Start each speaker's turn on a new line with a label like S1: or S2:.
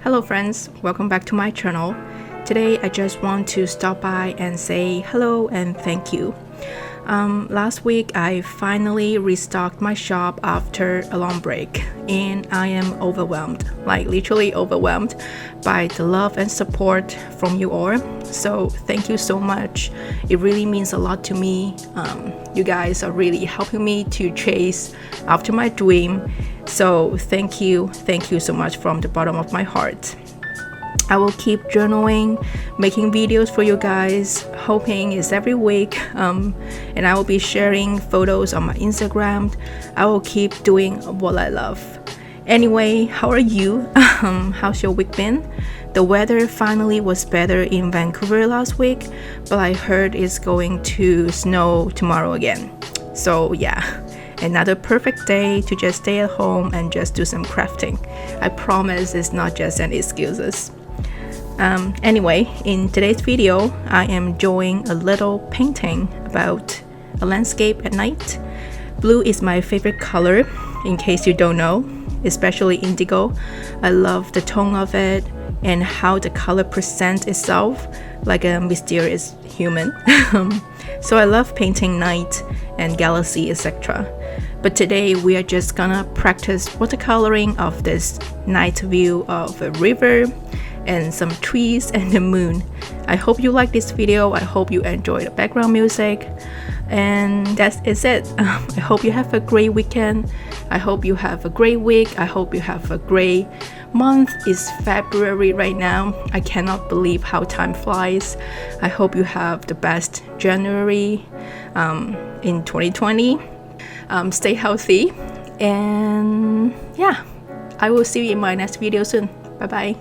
S1: Hello friends, welcome back to my channel. Today I just want to stop by and say hello and thank you. Last week I finally restocked my shop after a long break and I am overwhelmed, like literally overwhelmed by the love and support from you all. So thank you so much. It really means a lot to me. You guys are really helping me to chase after my dream. So thank you so much from the bottom of my heart. I will keep journaling, making videos for you guys, hoping it's every week, and I will be sharing photos on my Instagram. I will keep doing what I love. Anyway, how are you? How's your week been? The weather finally was better in Vancouver last week, but I heard it's going to snow tomorrow again. So yeah, another perfect day to just stay at home and just do some crafting. I promise it's not just an excuses. Anyway, in today's video, I am drawing a little painting about a landscape at night. Blue is my favorite color, in case you don't know, especially indigo. I love the tone of it and how the color presents itself like a mysterious human. So I love painting night and galaxy, etc. But today we are just gonna practice watercoloring of this night view of a river and some trees and the moon. I hope you like this video. I hope you enjoy the background music, and that is it. I hope you have a great weekend. I hope you have a great week. I hope you have a great month. It's February right now. I cannot believe how time flies. I hope you have the best January in 2020. Stay healthy, and yeah, I will see you in my next video soon. Bye bye.